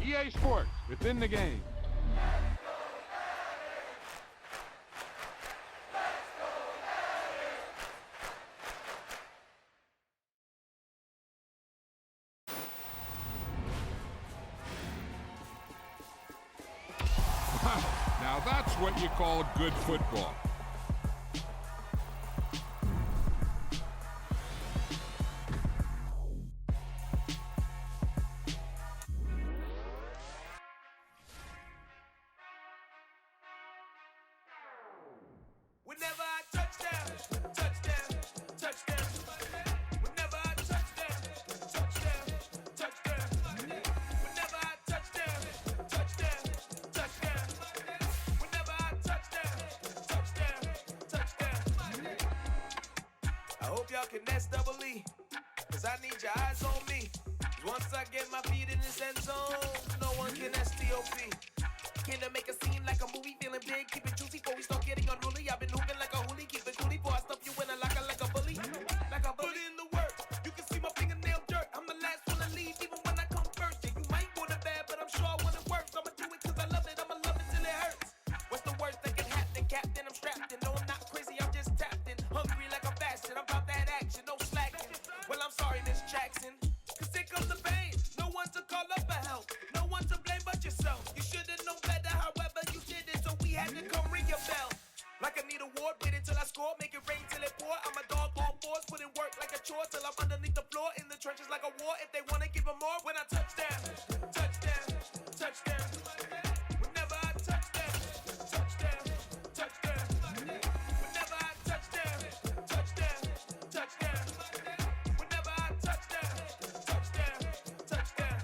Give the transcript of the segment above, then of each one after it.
EA Sports, within the game. Now that's what you call good football. Whenever I touchdown, touchdown, touchdown. Whenever I touchdown, touchdown, touchdown. Whenever I touchdown, touchdown, touchdown. Whenever I touchdown, touchdown, touchdown. I hope y'all can nest double E, cause I need your eyes on me. Once I get my feet in this end zone, no one can STOP. Can I make a scene like a movie, feeling big, keep it juicy before we start getting unruly. I've been hooping like a hoolie, keep it coolie before I stuff you in a locker like a bully. Like a bully. Put in the work, you can see my fingernail dirt. I'm the last one to leave, even when I come first. Yeah, you might want it bad, but I'm sure when it works, I'ma do it cause I love it, I'ma love it till it hurts. What's the worst that can happen, Captain? I'm strapped in, no I'm not crazy, I'm just tapped in. Hungry like I'm fasting, I'm about that action, no slacking. Well, I'm sorry, Miss Jackson, cause here comes the pain. No one to call up for help, no one to blame but yourself. You should've known better, however you did it, so we had to come ring your bell. Like I need a ward, wait until I score, make it rain till it pour. I'm a dog on fours, put in work like a chore till I'm underneath the floor, in the trenches like a war. If they wanna give them more, when I touchdown, touchdown, touchdown. Whenever I touchdown, touchdown, touchdown. Whenever I touchdown, touchdown, touchdown. Whenever I touchdown, touchdown, touchdown.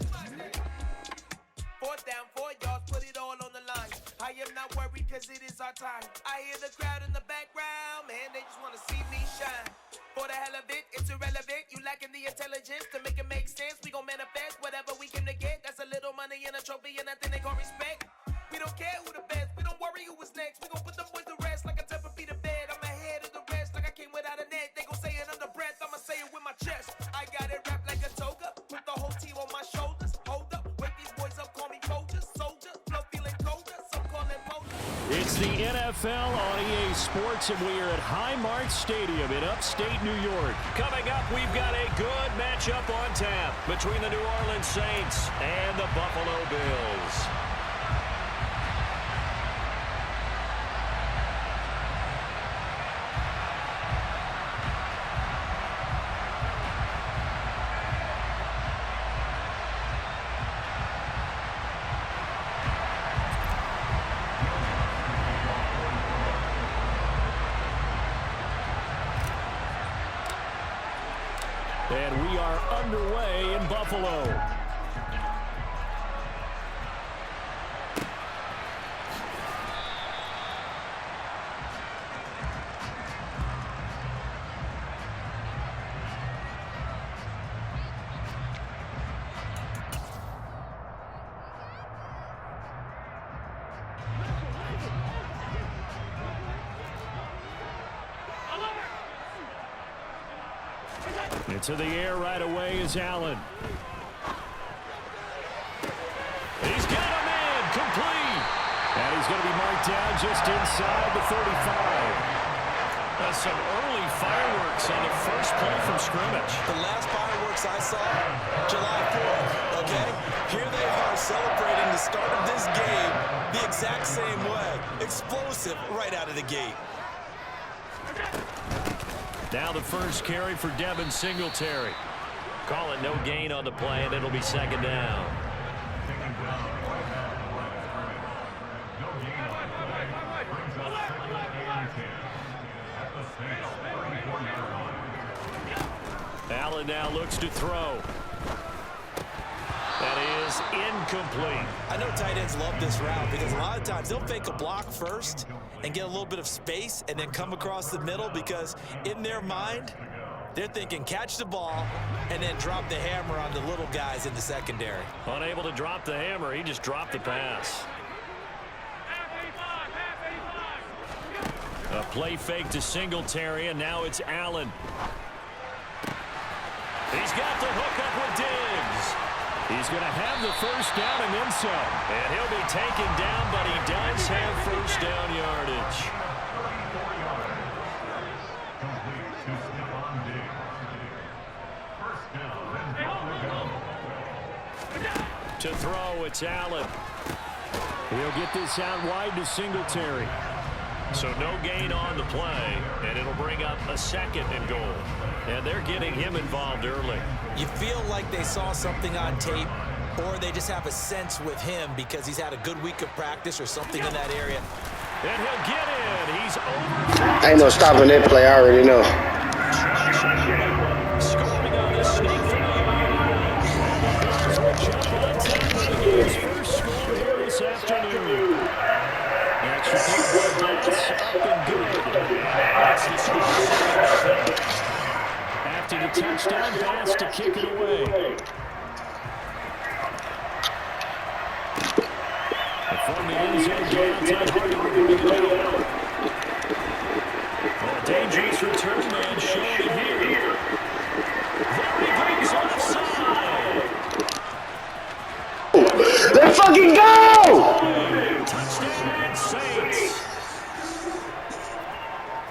4th down, 4 yards, put it all on the line. I am not worried cause it is our time. I hear the crowd in the background, man, they just wanna see me shine. For the hell of it, it's irrelevant. You lacking the intelligence to make it make sense. We gon' manifest whatever we came to get. That's a little money and a trophy and nothing they call respect. We don't care who the best, we don't worry who was next. We gon' put them boys to rest like a temper feet to bed. I'm ahead of the rest like I came without a net. They gon' say it under breath, I'ma say it with my chest. I got it wrapped like a toga, put the whole team on my shoulders. Hold up, wake these boys up, call me Folgers, soldier, flow feeling colder, some call it Folgers. It's the NFL on EA Sports, and we are at Highmark Stadium in upstate New York. Coming up, we've got a good matchup on tap between the New Orleans Saints and the Buffalo Bills. And we are underway in Buffalo. Into the air right away is Allen. He's got a man complete. And he's going to be marked down just inside the 35. That's some early fireworks on the first play from scrimmage. The last fireworks I saw, July 4th, okay? Here they are celebrating the start of this game the exact same way. Explosive right out of the gate. Now the first carry for Devin Singletary. Call it no gain on the play, and it'll be second down. Allen now looks to throw. That is incomplete. I know tight ends love this route because a lot of times they'll fake a block first and get a little bit of space and then come across the middle because in their mind, they're thinking catch the ball and then drop the hammer on the little guys in the secondary. Unable to drop the hammer, he just dropped the pass. A play fake to Singletary, and now it's Allen. He's got the hook up with Diggs. He's going to have the first down and then some. And he'll be taken down, but he does have first down yardage. To throw, it's Allen. He'll get this out wide to Singletary. So no gain on the play, and it'll bring up a 2nd and goal. And they're getting him involved early. You feel like they saw something on tape, or they just have a sense with him because he's had a good week of practice or something in that area. And he'll get in. He's over. Ain't no stopping that play, I already know. Scoring on the sneak from the jump on top of the game's first score here this afternoon. That should be one pass up and good. That's the score. After the touchdown pass to kick it away. From the end zone, Deontay Hardy will bring it out. A dangerous return man showing it here. There he goes offside. Let's fucking go! Touchdown, Saints.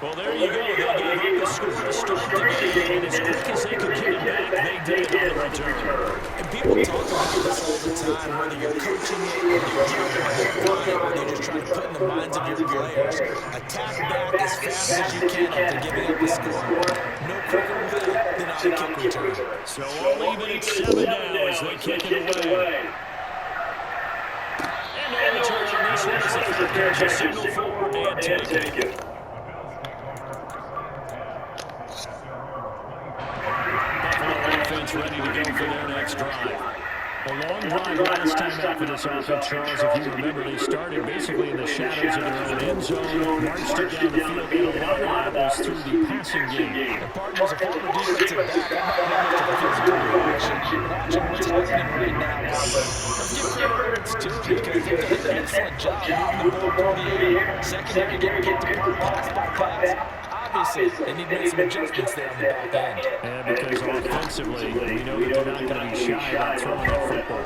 Well, there you go. They gave up the score to start the game, and as quick as they could get it back, they did on the return. And people talk about this all the time, whether you're coaching it, or you're whether you're just trying to put in the minds of your players. Attack back as fast as you can after giving up the score. No quicker way than on a kick return. So we'll leave it at 7 now as they kick it away. And no return on this one as they catch a signal forward and take it. Offense ready to go for their next drive. A long drive last time out for this offense, Charles. If you remember, they started basically in the shadows of their own end zone, marched it down the field, and a lot of that was through the passing game. The partners of former defensive back, I'm not much of a physical reaction. Watching what's happening right now. Let's give credit too, because they've done an excellent job moving the ball through the air. Secondary getting picked apart pass by pass. Obviously, they need to make some adjustments there on the back end. And because offensively, we know that they're not going to be shy about throwing that football.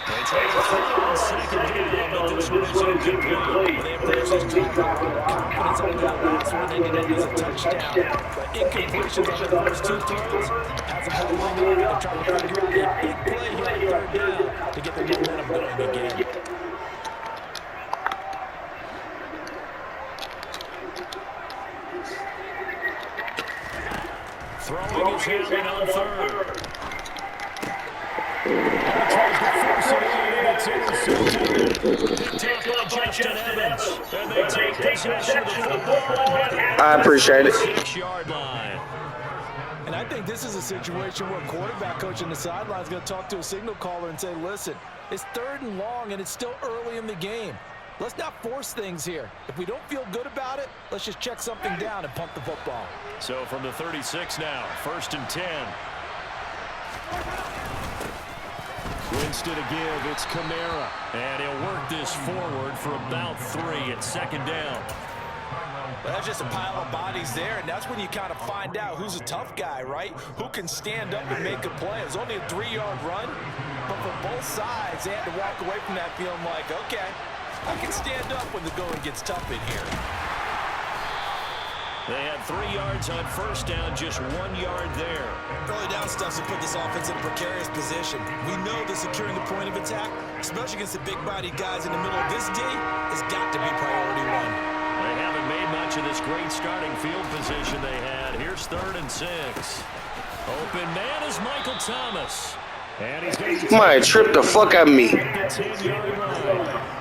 They try to throw on 2nd down, but this one is incomplete. They approach this drive with confidence on that last one, ending it as a touchdown. But incompletions on the first 2 throws has them holding on and trying to figure out a big play here on 3rd down to get the momentum going again. Throwing his hand on 3rd. Tries to force it in, and it's intercepted. Picked up by Justin Evans. And they take possession of the football. I appreciate it. 6-yard line. And I think this is a situation where a quarterback coach on the sideline is going to talk to a signal caller and say, listen, it's 3rd and long, and it's still early in the game. Let's not force things here. If we don't feel good about it, let's just check something down and punt the football. So from the 36 now, 1st and 10. Winston to give, it's Kamara. And he'll work this forward for about 3 at 2nd down. Well, that's just a pile of bodies there, and that's when you kind of find out who's a tough guy, right? Who can stand up and make a play. It was only a 3-yard run, but for both sides, they had to walk away from that feeling like, okay, I can stand up when the going gets tough in here. They had 3 yards on 1st down, just 1 yard there. Early down stuff's to put this offense in a precarious position. We know that securing the point of attack, especially against the big-bodied guys in the middle of this D, has got to be priority 1. They haven't made much of this great starting field position they had. Here's 3rd and 6. Open man is Michael Thomas. And he's going to Might trip the fuck out of me. the 10-yard line.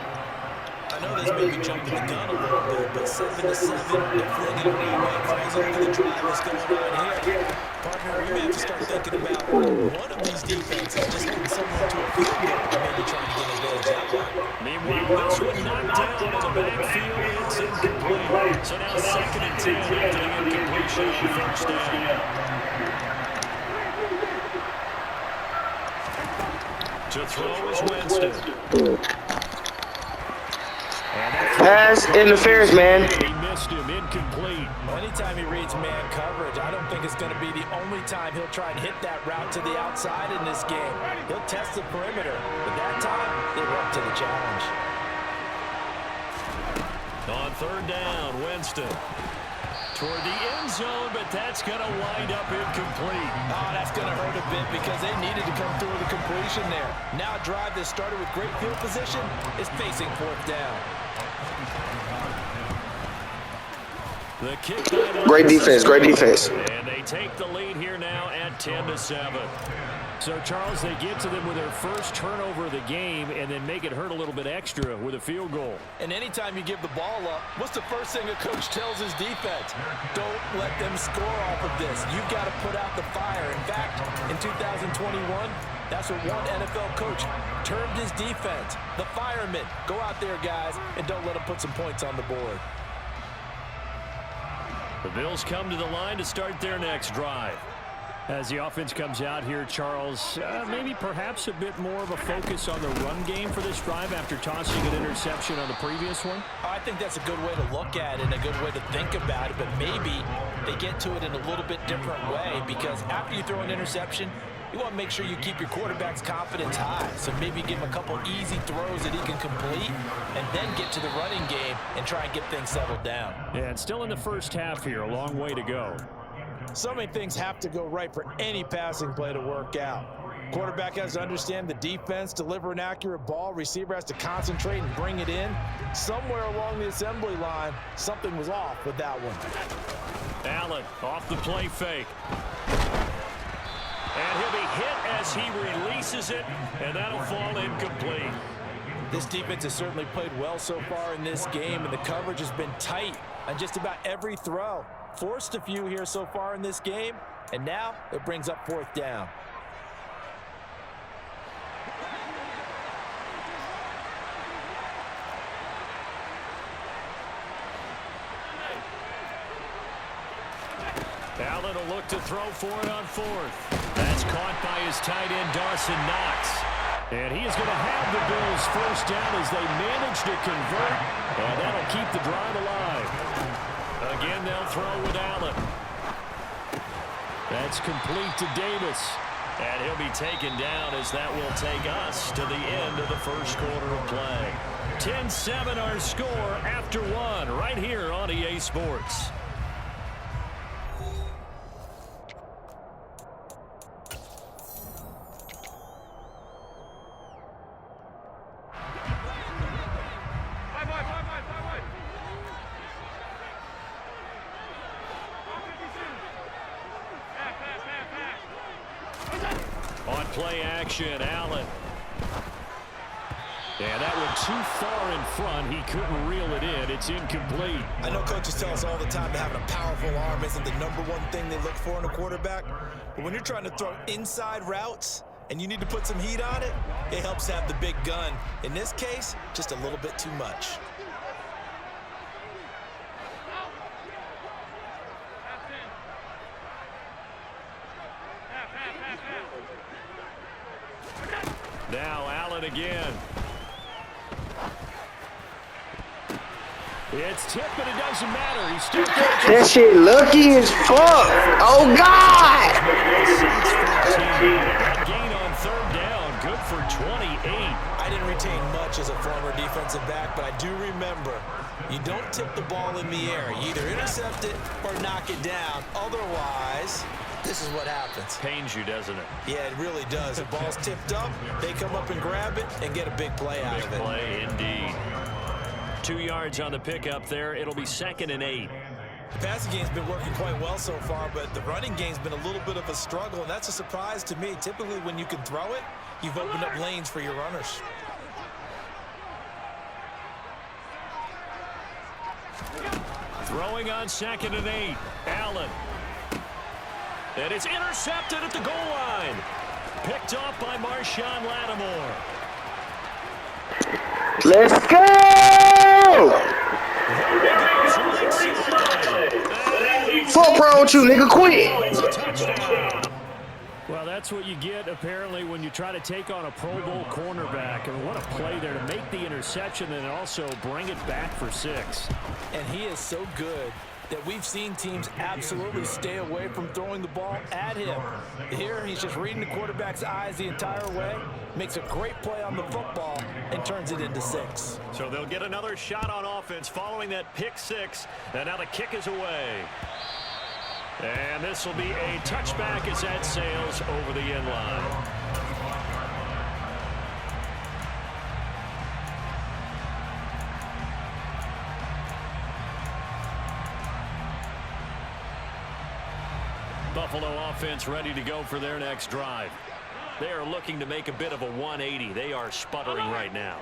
I know this may be jumping the gun a little bit, but 7-7, they're flinging it around, crazy over the drive that's going on here. Partner, we may have to start thinking about one of these defenses just hitting someone to a field goal and maybe trying to get advantage out of it. Meanwhile, this one knocked down in the backfield. It's incomplete. So now 2nd and 10 after the incompletion on 1st down. To throw is Winston. Pass interference, man. He missed him in incomplete. Anytime he reads man coverage, I don't think it's going to be the only time he'll try and hit that route to the outside in this game. He'll test the perimeter, but that time, they went to the challenge. On third down, Winston. Toward the end zone, but that's going to wind up incomplete. Oh, that's going to hurt a bit because they needed to come through with a completion there. Now a drive that started with great field position is facing fourth down. The kick Great defense, great defense. And they take the lead here now at 10-7. So, Charles, they get to them with their first turnover of the game and then make it hurt a little bit extra with a field goal. And anytime you give the ball up, what's the first thing a coach tells his defense? Don't let them score off of this. You've got to put out the fire. In fact, in 2021, that's what one NFL coach termed his defense. The firemen. Go out there, guys, and don't let them put some points on the board. The Bills come to the line to start their next drive. As the offense comes out here, Charles, maybe perhaps a bit more of a focus on the run game for this drive after tossing an interception on the previous one? I think that's a good way to look at it and a good way to think about it, but maybe they get to it in a little bit different way because after you throw an interception, you want to make sure you keep your quarterback's confidence high. So maybe give him a couple easy throws that he can complete and then get to the running game and try and get things settled down. Yeah, and still in the first half here, a long way to go. So many things have to go right for any passing play to work out. Quarterback has to understand the defense, deliver an accurate ball. Receiver has to concentrate and bring it in. Somewhere along the assembly line, something was off with that one. Allen off the play fake. And he'll be hit as he releases it, and that'll fall incomplete. This defense has certainly played well so far in this game, and the coverage has been tight on just about every throw. Forced a few here so far in this game, and now it brings up fourth down. Allen will look to throw for it on fourth. That's caught by his tight end, Dawson Knox. And he is going to have the Bills first down as they manage to convert, and that'll keep the drive alive. Again, they'll throw with Allen. That's complete to Davis. And he'll be taken down as that will take us to the end of the first quarter of play. 10-7 our score after one right here on EA Sports. On play action, Allen. And that went too far in front. He couldn't reel it in. It's incomplete. I know coaches tell us all the time that having a powerful arm isn't the #1 thing they look for in a quarterback. But when you're trying to throw inside routes and you need to put some heat on it, it helps have the big gun. In this case, just a little bit too much. Now Allen again. It's tipped, but it doesn't matter. He's still catching. That shit lucky as fuck. Oh, God. That gain on third down, good for 28. I didn't retain much as a former defensive back, but I do remember you don't tip the ball in the air. You either intercept it or knock it down. Otherwise, this is what happens. Pains you, doesn't it? Yeah, it really does. The ball's tipped up, they come up and grab it and get a big play out of it. Big play indeed. 2 yards on the pickup there. It'll be 2nd and 8. The passing game's been working quite well so far, but the running game's been a little bit of a struggle, and that's a surprise to me. Typically, when you can throw it, you've opened up lanes for your runners. Throwing on 2nd and 8. Allen. And it's intercepted at the goal line. Picked off by Marshawn Lattimore. Let's go! Fuck wrong with you, nigga? Quit. Well, that's what you get, apparently, when you try to take on a Pro Bowl cornerback. And what a play there to make the interception and also bring it back for 6. And he is so good that we've seen teams absolutely stay away from throwing the ball at him. Here, he's just reading the quarterback's eyes the entire way, makes a great play on the football, and turns it into 6. So they'll get another shot on offense following that pick 6, and now the kick is away. And this will be a touchback as that sails over the end line. Buffalo offense ready to go for their next drive. They are looking to make a bit of a 180. They are sputtering right now.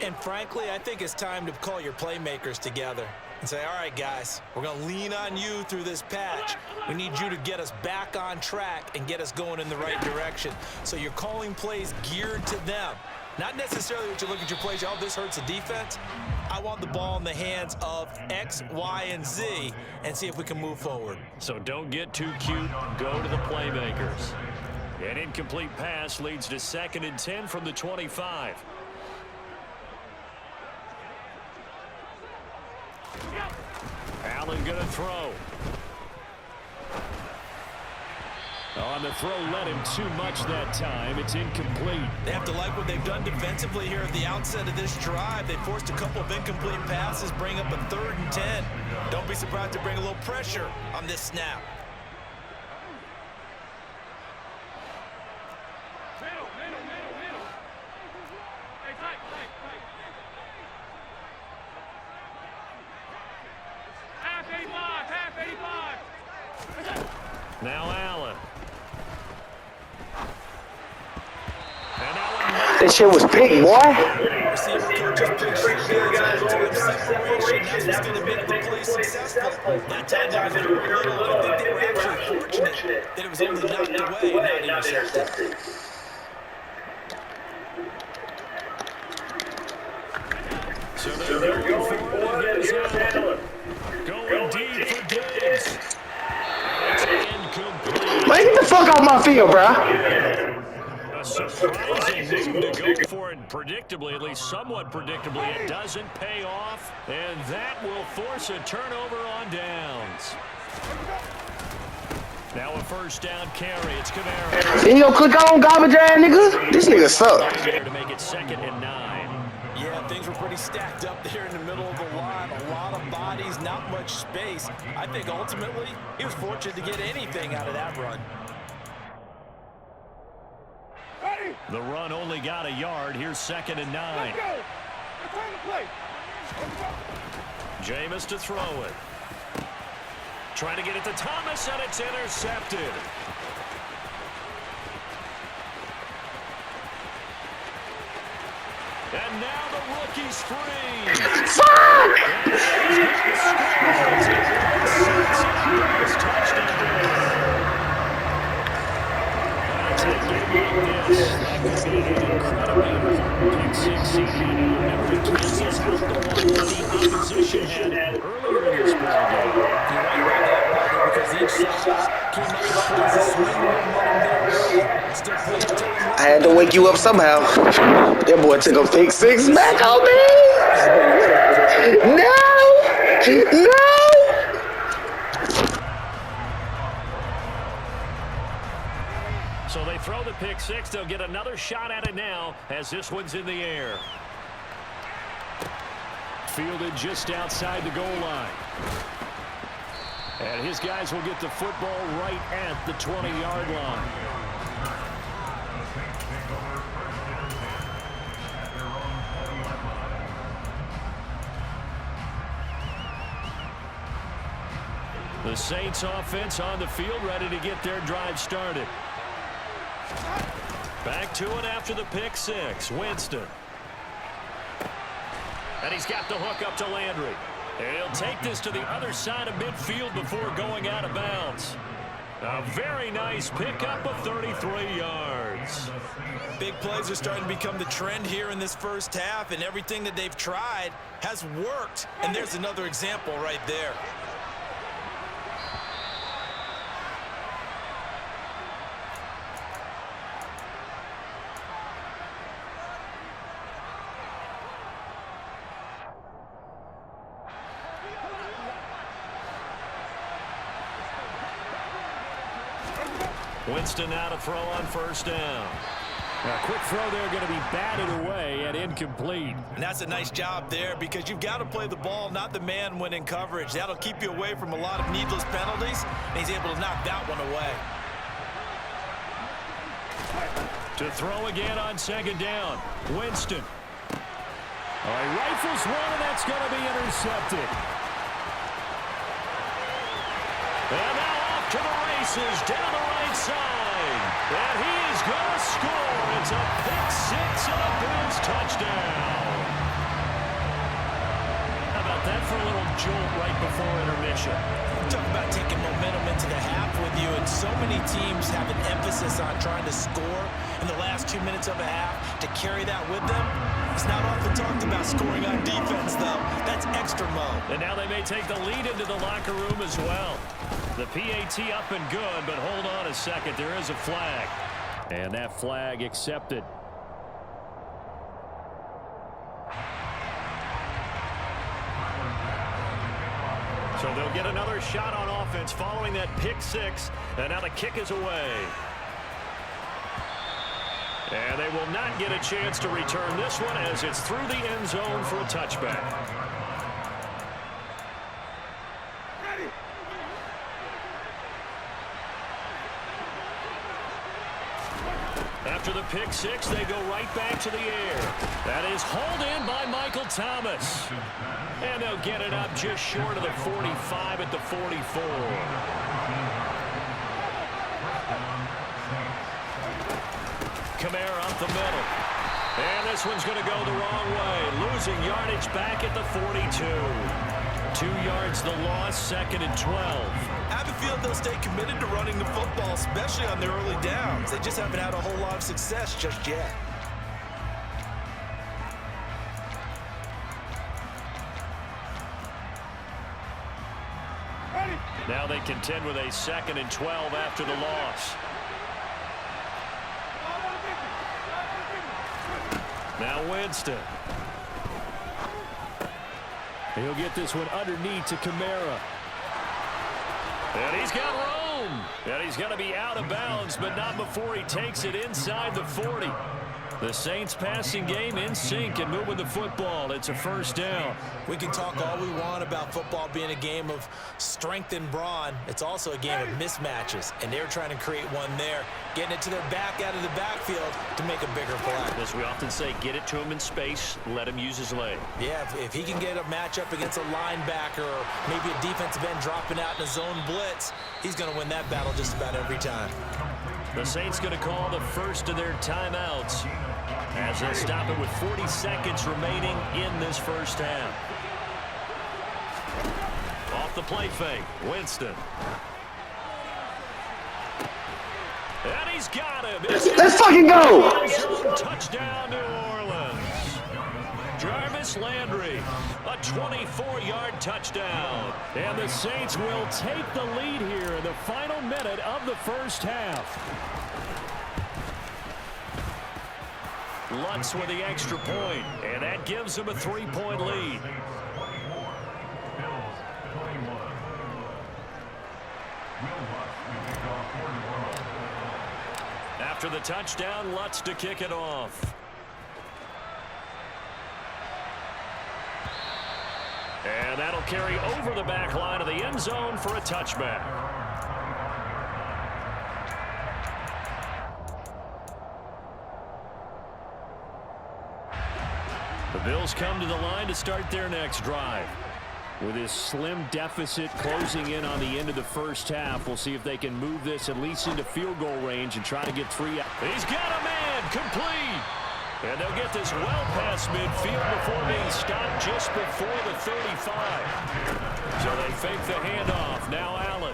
And frankly, I think it's time to call your playmakers together and say, all right, guys, we're going to lean on you through this patch. We need you to get us back on track and get us going in the right direction. So you're calling plays geared to them. Not necessarily what you look at your plays, oh, this hurts the defense. I want the ball in the hands of X, Y, and Z and see if we can move forward. So don't get too cute. Go to the playmakers. An incomplete pass leads to 2nd and 10 from the 25. Allen going to throw. On the throw, led him too much that time. It's incomplete. They have to like what they've done defensively here at the outset of this drive. They forced a couple of incomplete passes, bring up a 3rd and 10. Don't be surprised to bring a little pressure on this snap. Now Allen. That shit was big, boy. Receiver coaches picture guys into separation. That's what's going to make the play successful. That time they was very little. I think they were actually fortunate that it was only knocked away and not intercepted. So they're going for it. Here's Allen. Going deep for Diggs. It's incomplete. Man, get the fuck off my field, bro. A surprising move to go for it predictably, at least somewhat predictably. It doesn't pay off, and that will force a turnover on downs. Now a 1st down carry. It's Kamara. Then you go click on garbage ass nigga. This nigga suck. To make it 2nd and 9. Yeah, things were pretty stacked up there in the middle of the line. A lot of bodies, not much space. I think ultimately he was fortunate to get anything out of that run. The run only got a yard. Here's 2nd and 9. Jameis to throw it. Trying to get it to Thomas, and it's intercepted. And now the rookie's free. Fuck! I had to wake you up somehow. That boy took a pick 6 back on me. No! No! So they throw the pick 6. They'll get another shot at it now as this one's in the air. Fielded just outside the goal line. And his guys will get the football right at the 20-yard line. The Saints offense on the field ready to get their drive started. Back to it after the pick 6. Winston. And he's got the hook up to Landry. And he'll take this to the other side of midfield before going out of bounds. A very nice pickup of 33 yards. Big plays are starting to become the trend here in this first half, and everything that they've tried has worked. And there's another example right there. Winston now to throw on first down. A quick throw there going to be batted away and incomplete. And that's a nice job there because you've got to play the ball, not the man when in coverage. That'll keep you away from a lot of needless penalties, and he's able to knock that one away. To throw again on second down. Winston. All right, rifles one, and that's going to be intercepted. And now off to the races down the right side. And he is going to score. It's a pick six and a Bills touchdown. How about that for a little jolt right before intermission? Talk about taking momentum into the half with you, and so many teams have an emphasis on trying to score in the last 2 minutes of a half to carry that with them. It's not often talked about scoring on defense, though. That's extra mode. And now they may take the lead into the locker room as well. The PAT up and good, but hold on a second. There is a flag. And that flag accepted. So they'll get another shot on offense following that pick six. And now the kick is away. And they will not get a chance to return this one as it's through the end zone for a touchback. After the pick six, they go right back to the air. That is hauled in by Michael Thomas. And they'll get it up just short of the 45 at the 44. Kamara up the middle. And this one's going to go the wrong way. Losing yardage back at the 42. 2 yards the loss, second and 12. I have a feeling they'll stay committed to running the football, especially on their early downs. They just haven't had a whole lot of success just yet. Now they contend with a second and 12 after the loss. Now Winston. He'll get this one underneath to Kamara. And he's got room. And he's going to be out of bounds, but not before he takes it inside the 40. The Saints passing game in sync and moving the football. It's a first down. We can talk all we want about football being a game of strength and brawn. It's also a game of mismatches, and they're trying to create one there, getting it to their back out of the backfield to make a bigger play. As we often say, get it to him in space, let him use his leg. Yeah, if he can get a matchup against a linebacker or maybe a defensive end dropping out in a zone blitz, he's going to win that battle just about every time. The Saints going to call the first of their timeouts as they stop it with 40 seconds remaining in this first half. Off the play fake, Winston. And he's got him. Let's fucking go! Touchdown, New Orleans. Jarvis Landry, a 24-yard touchdown. And the Saints will take the lead here in the final minute of the first half. Lutz with the extra point, and that gives him a 3-point lead. After the touchdown, Lutz to kick it off. And that'll carry over the back line of the end zone for a touchback. The Bills come to the line to start their next drive. With this slim deficit closing in on the end of the first half, we'll see if they can move this at least into field goal range and try to get 3 out. He's got a man, complete. And they'll get this well past midfield before being stopped just before the 35. So they fake the handoff. Now Allen.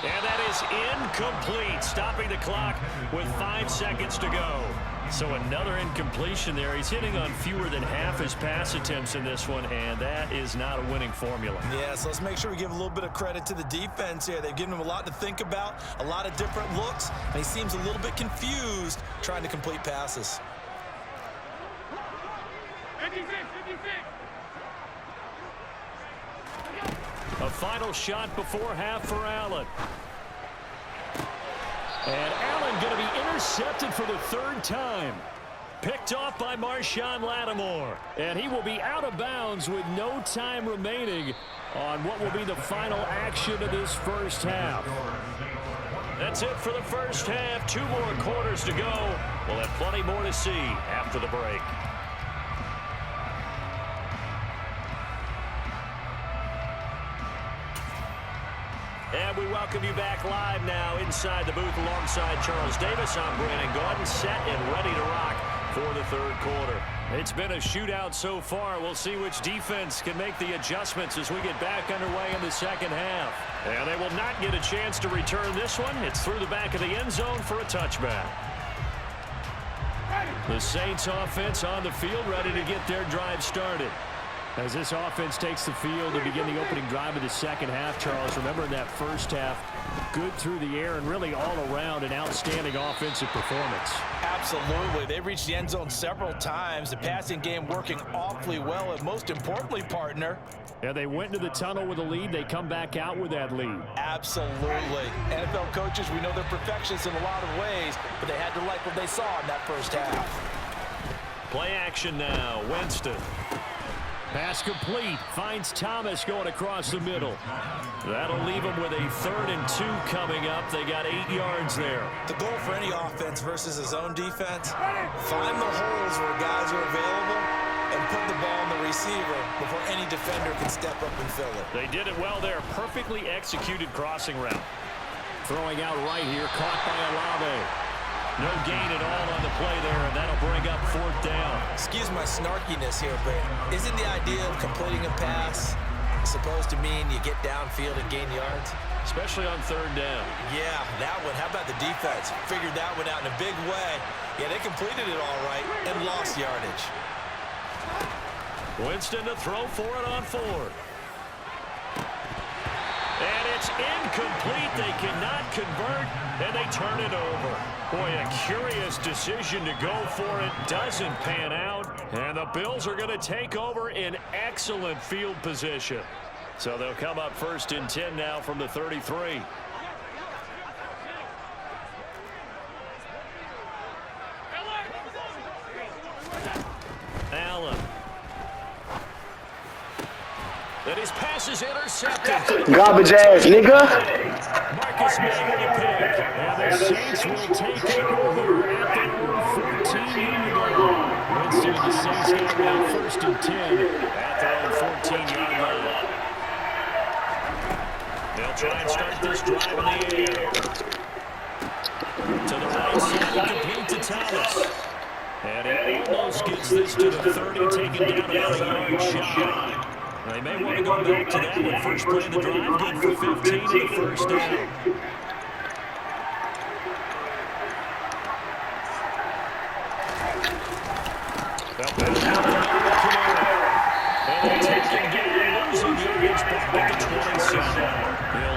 And that is incomplete, stopping the clock with 5 seconds to go. So another incompletion there. He's hitting on fewer than half his pass attempts in this one, and that is not a winning formula. Yeah, so let's make sure we give a little bit of credit to the defense here. They've given him a lot to think about, a lot of different looks, and he seems a little bit confused trying to complete passes. 56, 56. A final shot before half for Allen. And Allen going to be intercepted for the third time. Picked off by Marshawn Lattimore. And he will be out of bounds with no time remaining on what will be the final action of this first half. That's it for the first half. 2 more quarters to go. We'll have plenty more to see after the break. And we welcome you back live now inside the booth alongside Charles Davis. I'm Brandon Gaudin, set and ready to rock for the third quarter. It's been a shootout so far. We'll see which defense can make the adjustments as we get back underway in the second half. And they will not get a chance to return this one. It's through the back of the end zone for a touchback. The Saints offense on the field, ready to get their drive started. As this offense takes the field to begin the opening drive of the second half, Charles, remember in that first half, good through the air and really all around an outstanding offensive performance. Absolutely. They reached the end zone several times. The passing game working awfully well, and most importantly, partner. Yeah, they went into the tunnel with a lead. They come back out with that lead. Absolutely. NFL coaches, we know they're perfectionists in a lot of ways, but they had to like what they saw in that first half. Play action now. Winston. Pass complete. Finds Thomas going across the middle. That'll leave them with a 3rd and 2 coming up. They got 8 yards there. The goal for any offense versus his own defense, find the holes where guys are available and put the ball on the receiver before any defender can step up and fill it. They did it well there. Perfectly executed crossing route. Throwing out right here. Caught by Olave. No gain at all on the play there, and that'll bring up 4th down. Excuse my snarkiness here, but isn't the idea of completing a pass supposed to mean you get downfield and gain yards? Especially on 3rd down. Yeah, that one. How about the defense? Figured that one out in a big way. Yeah, they completed it all right and lost yardage. Winston to throw for it on 4th. And it's incomplete. They cannot convert, and they turn it over. Boy, a curious decision to go for it. Doesn't pan out, and the Bills are going to take over in excellent field position. So they'll come up 1st and 10 now from the 33. Allen. Then his pass is intercepted. Garbage ass nigga. Marcus making a pick. And the Saints will take it over at their own 14-yard line. Winston and the Saints get now 1st and 10 at their own 14-yard line. They'll try and start this drive in the air. To the right side, complete to Thomas. And he almost gets this to the 30, taken down about a yard shy. They may want to go back to that one. First play of the drive, good for 15 in the 1st down. And they're taking down, losing yardage back at the 27.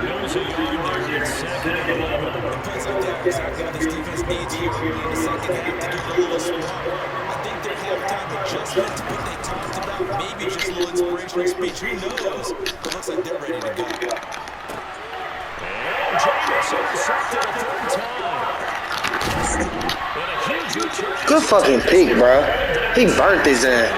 They'll lose a yard there in 2nd and 11. It plays like that exactly what this defense needs here in the second half to get a little smarter. I think their halftime adjustment to what they talked about, maybe just a little inspirational speech. Who knows? It looks like they're ready to go. And Jameis intercepted a 3rd time. And a huge return. Good fucking pick, bro. He burnt his ass.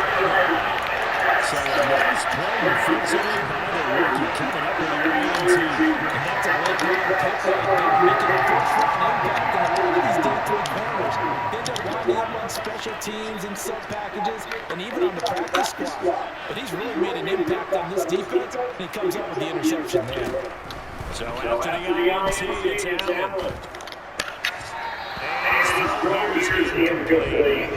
So a nice play defensively by the rookie coming up with the ENT. And that's a great play to pick up, making a first-round impact on a lot of these day 3 corners. They end up winding up on special teams and sub packages and even on the practice squad. But he's really made an impact on this defense, and he comes up with the interception there. So after the INT, it's Allen. And his throw is incomplete.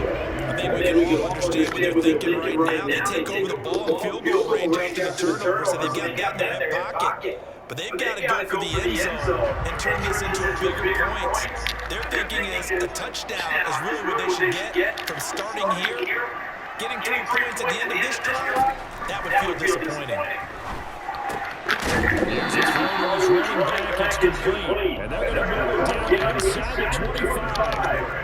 I think we can all understand what they're thinking right now. They take over the ball in field goal range after the turnover, so they've got that in their hip pocket. But they've got to go for the end zone and turn this into a bigger point. Their thinking is a touchdown is really what they should get from starting here. Getting 3 points at the end of this drive, that would feel disappointing. Here's his running back. It's complete. And they're going to move it down inside the 25.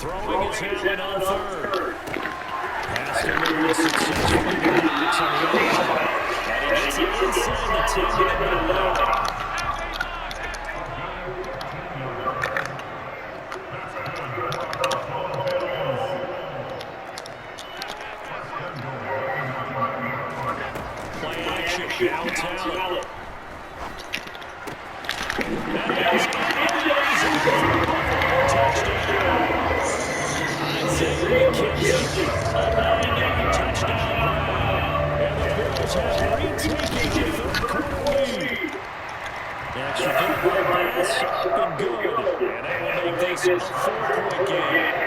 Throwing his helmet on third. Pass delivered successfully to Knox on the other side. And he gets it inside the 10-minute line. Play action. Now Talent. That is touchdown. Isaiah McKenzie, a 9-yard touchdown. And the Bills have retaken the third quarter lead. Extra point by Bass, up and good. And that will make this a 4-point game.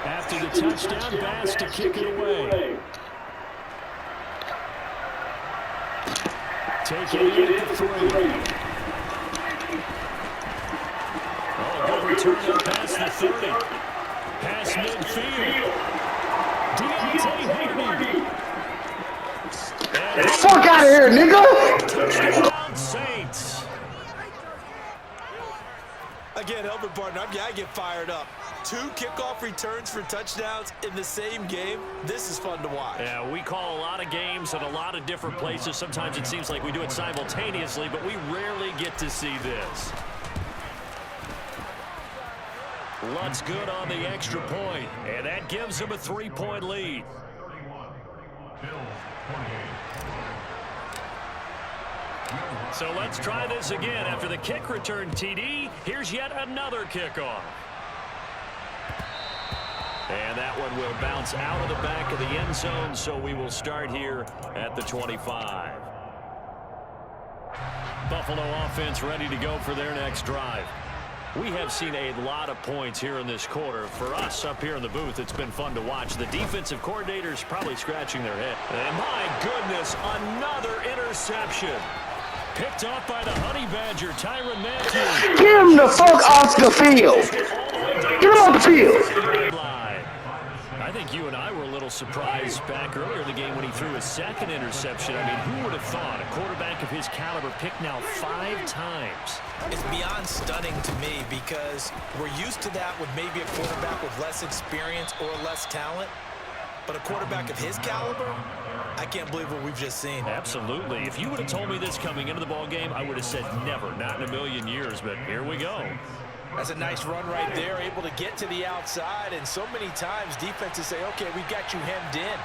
After the touchdown, Bass to kick it away. Take it in at the 3. Oh, good return past the 30. Pass midfield. Deontay Hardy. Fuck out of here, nigga! Touchdown Saints. Again, Elbert partner, I get fired up. 2 kickoff returns for touchdowns in the same game. This is fun to watch. Yeah, we call a lot of games at a lot of different places. Sometimes it seems like we do it simultaneously, but we rarely get to see this. Lutz good on the extra point, and that gives him a 3-point lead. So let's try this again. After the kick return TD, here's yet another kickoff. And that one will bounce out of the back of the end zone, so we will start here at the 25. Buffalo offense ready to go for their next drive. We have seen a lot of points here in this quarter. For us up here in the booth, it's been fun to watch. The defensive coordinators probably scratching their head. And my goodness, another interception. Picked off by the Honey Badger, Tyrann Mathieu. Get him the fuck off the field! Get him off the field! I think you and I were a little surprised back earlier in the game when he threw his second interception. I mean, who would have thought a quarterback of his caliber picked now 5 times? It's beyond stunning to me because we're used to that with maybe a quarterback with less experience or less talent. But a quarterback of his caliber, I can't believe what we've just seen. Absolutely. If you would have told me this coming into the ball game, I would have said never, not in a million years. But here we go. That's a nice run right there, able to get to the outside. And so many times defenses say, okay, we got you hemmed in.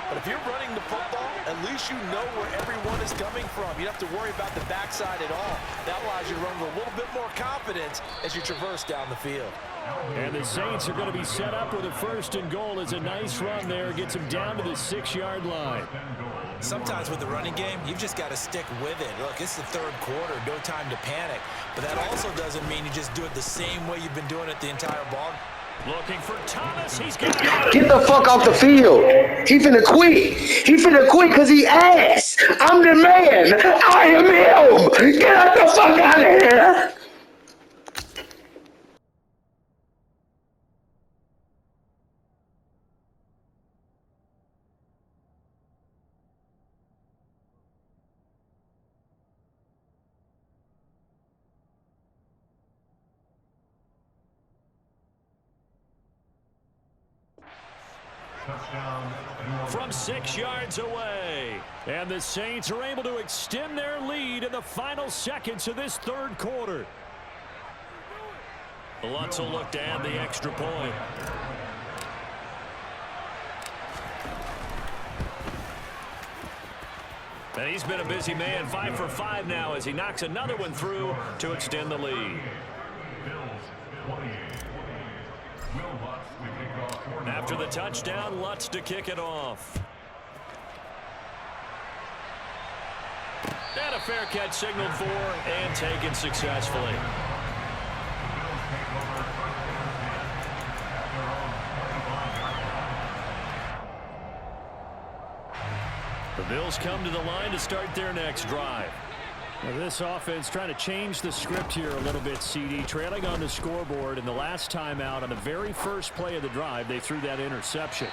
But if you're running the football, at least you know where everyone is coming from. You don't have to worry about the backside at all. That allows you to run with a little bit more confidence as you traverse down the field. And the Saints are going to be set up with a 1st and goal. It's a nice run there. Gets them down to the 6-yard line. Sometimes with the running game, you've just got to stick with it. Look, it's the 3rd quarter, no time to panic. But that also doesn't mean you just do it the same way you've been doing it the entire ball. Looking for Thomas. He's got it. Get the fuck off the field! He finna quit! He finna quit because he ass! I'm the man! I am him! Get out the fuck out of here! From 6 yards away. And the Saints are able to extend their lead in the final seconds of this 3rd quarter. Lutz will look to add the extra point. And he's been a busy man, 5 for 5 now as he knocks another one through to extend the lead. After the touchdown, Lutz to kick it off. And a fair catch signaled for and taken successfully. The Bills come to the line to start their next drive. Well, this offense trying to change the script here a little bit, CD. Trailing on the scoreboard, and the last time out on the very first play of the drive, they threw that interception.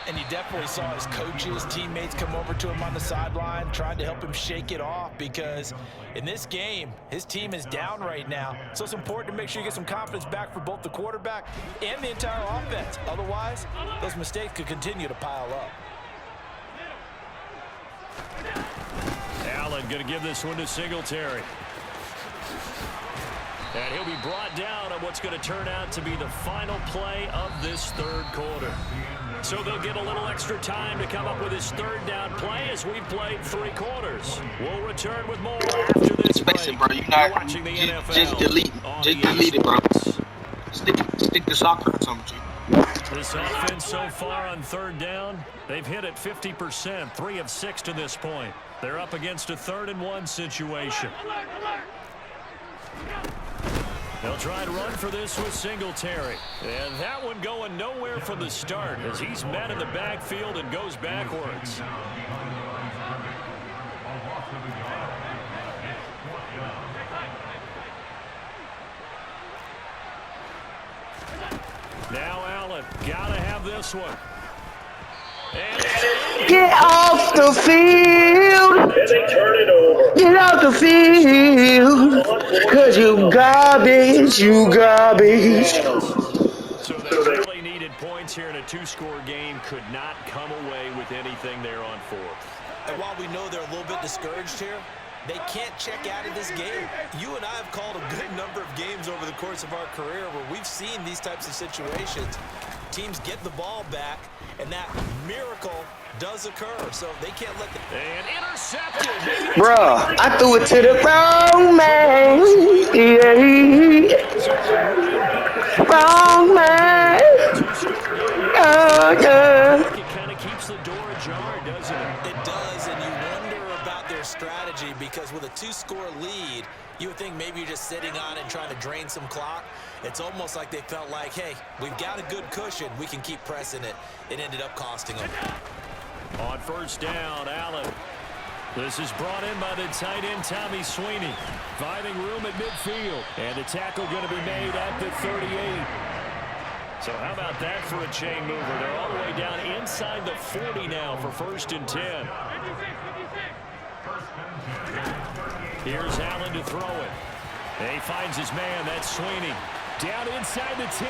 And you definitely saw his coaches, teammates come over to him on the sideline, trying to help him shake it off, because in this game, his team is down right now. So it's important to make sure you get some confidence back for both the quarterback and the entire offense. Otherwise, those mistakes could continue to pile up. Allen going to give this one to Singletary. And he'll be brought down on what's going to turn out to be the final play of this third quarter. So they'll get a little extra time to come up with his third down play as we've played 3 quarters. We'll return with more after this break. Listen, bro, you're not watching the NFL. Just delete it, bro. Stick to soccer or something. This offense so far on third down, they've hit it 50%, 3 of 6 to this point. They're up against a 3rd and 1 situation. They'll try and run for this with Singletary. And that one going nowhere from the start as he's met in the backfield and goes backwards. Now Allen, gotta have this one. Get off the field. Get off the field. Cause you garbage, you garbage. So they really needed points here in a 2-score game. Could not come away with anything there on 4th. And while we know they're a little bit discouraged here, they can't check out of this game. You and I have called a good number of games over the course of our career where we've seen these types of situations. Teams get the ball back, and that miracle does occur. So they can't let the... And intercepted. Bruh, I threw it to the wrong man. Yeah. Wrong man. Oh, yeah. It kind of keeps the door ajar, doesn't it? It does, and you wonder about their strategy, because with a 2-score lead, you would think maybe you're just sitting on it and trying to drain some clock. It's almost like they felt like, hey, we've got a good cushion. We can keep pressing it. It ended up costing them. On first down, Allen. This is brought in by the tight end, Tommy Sweeney. Finding room at midfield. And the tackle going to be made at the 38. So how about that for a chain mover? They're all the way down inside the 40 now for 1st and 10. Here's Allen to throw it. And he finds his man. That's Sweeney. Down inside the 10.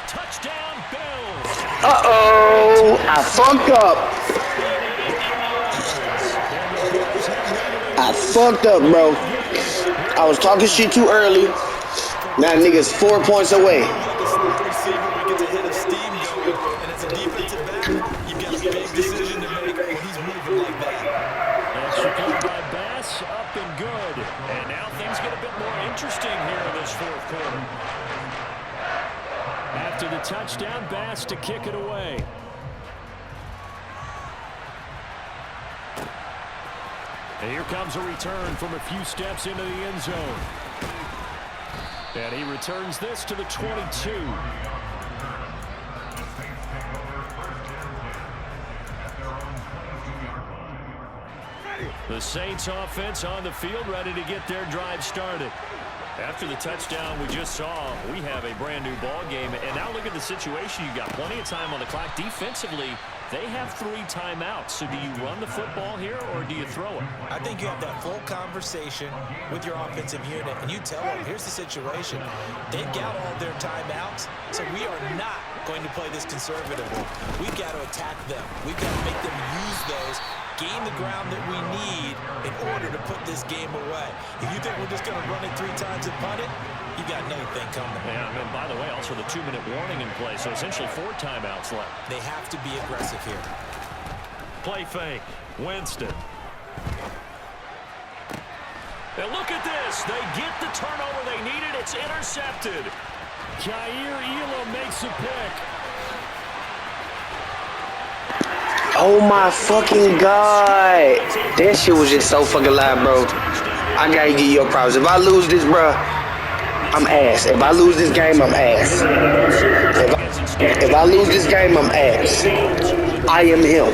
Touchdown, Bills. Uh-oh. I funked up. I fucked up, bro. I was talking shit too early. Now niggas 4 points away. Up and good. And now things get a bit more interesting here in this 4th quarter. After the touchdown, Bass to kick it away. And here comes a return from a few steps into the end zone. And he returns this to the 22. The Saints offense on the field, ready to get their drive started. After the touchdown we just saw, we have a brand new ball game. And now look at the situation. You've got plenty of time on the clock. Defensively, they have 3 timeouts. So do you run the football here or do you throw it? I think you have that full conversation with your offensive unit, and you tell them, here's the situation. They've got all their timeouts, so we are not going to play this conservatively. We've got to attack them. We've got to make them use those, gain the ground that we need in order to put this game away. If you think we're just going to run it 3 times and punt it, you got another thing coming. Yeah, and by the way, also the 2-minute warning in play, so essentially 4 timeouts left. They have to be aggressive here. Play fake. Winston. And look at this. They get the turnover they needed. It's intercepted. Jair Elam makes a pick. Oh my fucking god. That shit was just so fucking loud, bro. I gotta give you your props. If I lose this, bro, I'm ass. If I lose this game, I'm ass. If I lose this game, I'm ass. I am him.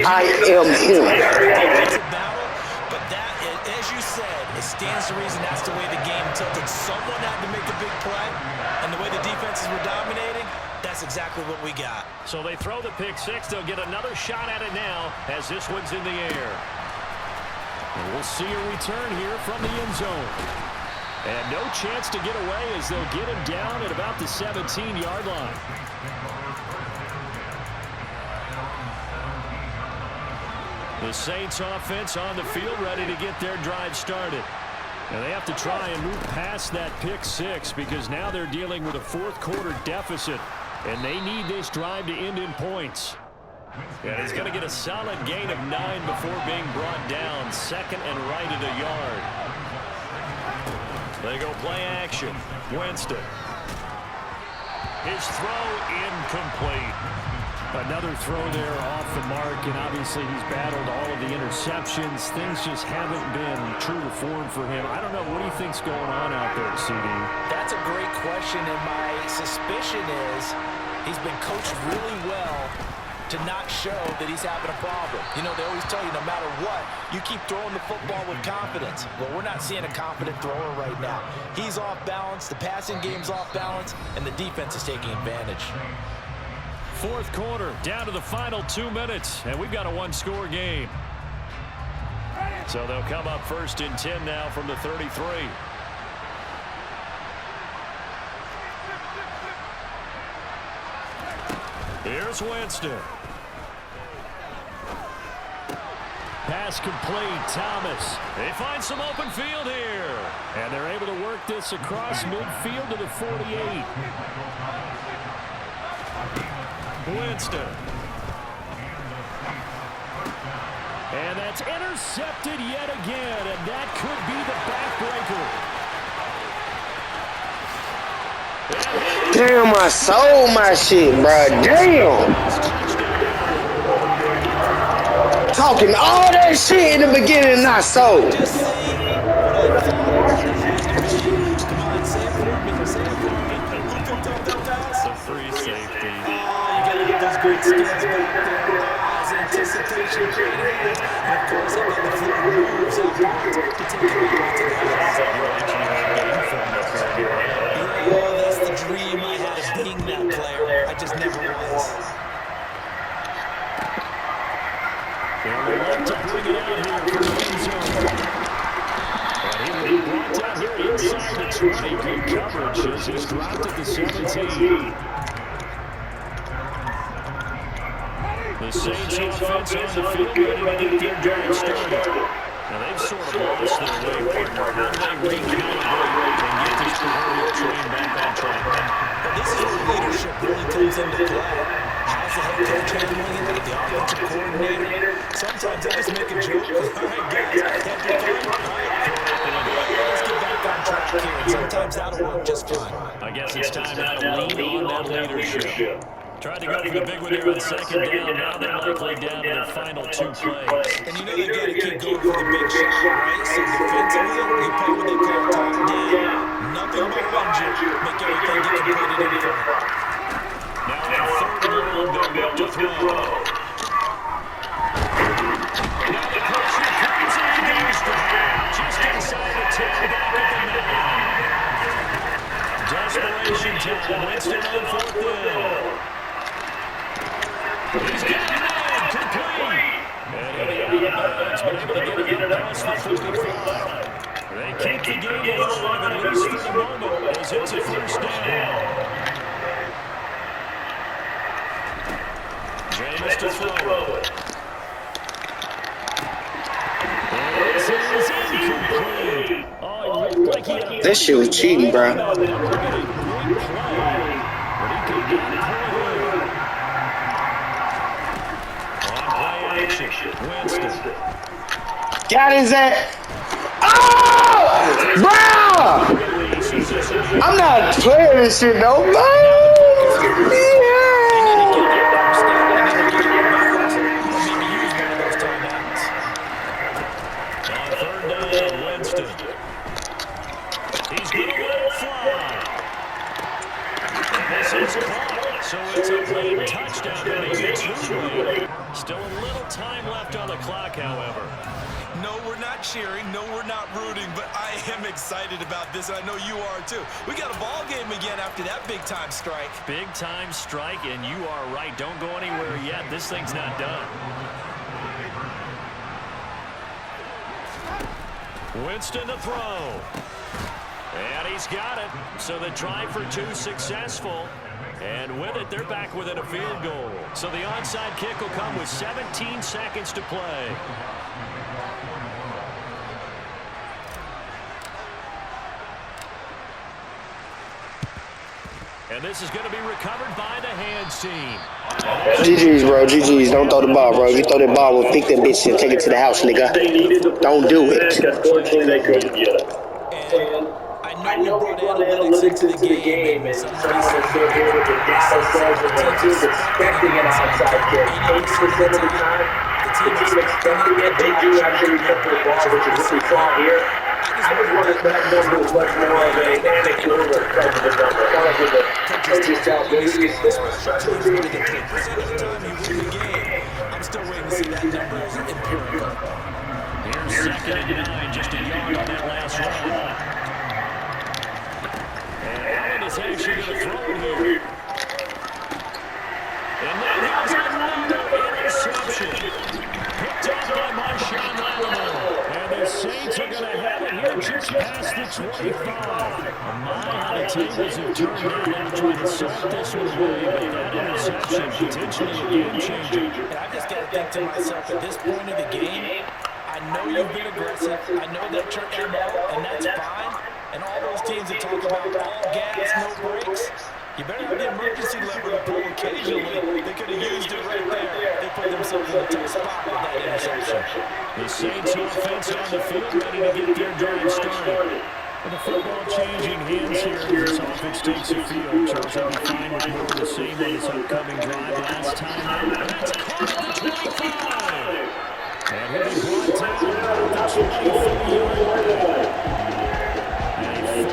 I am him. It's a battle, but that, as you said, as stands to reason that's the way the game tilted. Someone had to make a big play, and the way the defenses were dominating, that's exactly what we got. So they throw the pick six. They'll get another shot at it now as this one's in the air. And we'll see a return here from the end zone. And no chance to get away as they'll get him down at about the 17-yard line. The Saints offense on the field ready to get their drive started. And they have to try and move past that pick six because now they're dealing with a fourth-quarter deficit. And they need this drive to end in points. And he's going to get a solid gain of 9 before being brought down. Second and right at a yard. They go play action. Winston. His throw incomplete. Another throw there off the mark, and obviously he's battled all of the interceptions. Things just haven't been true to form for him. I don't know. What do you think's going on out there, CD? That's a great question, and my suspicion is he's been coached really well to not show that he's having a problem. You know, they always tell you no matter what, you keep throwing the football with confidence. Well, we're not seeing a confident thrower right now. He's off balance, the passing game's off balance, and the defense is taking advantage. Fourth quarter, down to the final 2 minutes, and we've got a one-score game. So they'll come up first and 10 now from the 33. Here's Winston. Pass complete, Thomas. They find some open field here. And they're able to work this across midfield to the 48. Winston. And that's intercepted yet again, and that could be the backbreaker. Damn, I sold my shit, bro. Damn. Talking all that shit in the beginning, and I sold. It's a free safety. Those great skills back there. As anticipation created. And of course, I got the floor moves up to take it back to the house. Yeah, that's the dream I had of being that player. I just never was. Well, they want to bring it out here for the end zone. And he will be brought down here inside the 20. Good coverage as he's dropped at the 17. The Saints offense on the field ready to get their drive started. Now they've sort of lost their way, partner. How do they recalibrate and get this proverbial train back on track? Well, this is where leadership really comes into play. How's the head coach handling it? The offensive coordinator? Sometimes they just make a joke. All right, guys, let's get back on track here. And sometimes that'll work just fine. I guess it's time now to lean on that leadership. Tried to go for the big one here on second down. Now they're likely down to their final 2 plays. And you know they've got to keep going for the big shot, right? So defensively, they play what they call top down. Nothing behind you. Make everything get completed in front. Now on third and long, they'll look to throw. Now the pressure comes and he goes down. Just inside the 10, back at the 9. Desperation time. Winston on fourth down. He's got it in, complete. And he'll be out of bounds, but able to get it past the 45. They keep the game alive, at least for the moment, as it's a first down. James to throw it. This is incomplete. Oh, it looked like he had a This shit was cheating, bro. but he could not pull it in. Winston. Got his ass. Oh! Bro! I'm not playing this shit, though, bro. Yeah. On third down, Winston. He's going to let it fly. And this is caught. So it's a late touchdown, but maybe 2 late. Still a little time left on the clock, however. No, we're not cheering. No, we're not rooting, but I am excited about this, and I know you are too. We got a ball game again after that big-time strike. Big-time strike, and you are right. Don't go anywhere yet. This thing's not done. Winston to throw. And he's got it. So the try for two successful. And with it, they're back within a field goal. So the onside kick will come with 17 seconds to play. And this is going to be recovered by the hands team. GG's, bro. GG's. Don't throw the ball, bro. If you throw the ball, we'll pick that bitch and take it to the house, nigga. Don't do it. Unfortunately, they couldn't get it. I know we brought analytics into the game, and someone is here with the data says that the team's expecting an onside kick. 80% of the time, the team is expecting it. They do actually cut the ball, which is what we saw here. I just wanted that number was much more of an anecdotal prejudice number. I thought it was a coach's job. Maybe it's still special teams. I'm still waiting to see that number as empirical. Here's 2nd and 9, just a yard on that last run. And Allen is actually going to throw it here. And that has another interception. Picked up by Marshawn Lattimore. And the Saints are going to have it here just past the 25. My, how the tables have turned now. They're trying to sort this one away, but that interception potentially a game changer. And I just got to think to myself, at this point of the game, I know you've been aggressive. I know that's your MO, and that's fine. And all those teams that talk about all gas, no brakes, you better have the emergency lever to pull occasionally. They could have used it right there. They put themselves in a tough spot with that interception. The Saints offense on the field ready to get their drive started. And the football changing hands here as this offense takes the field. Charles will be fine with more of the same on this upcoming drive last time out. And that's caught at the 25. And he'll be brought down at the 24-yard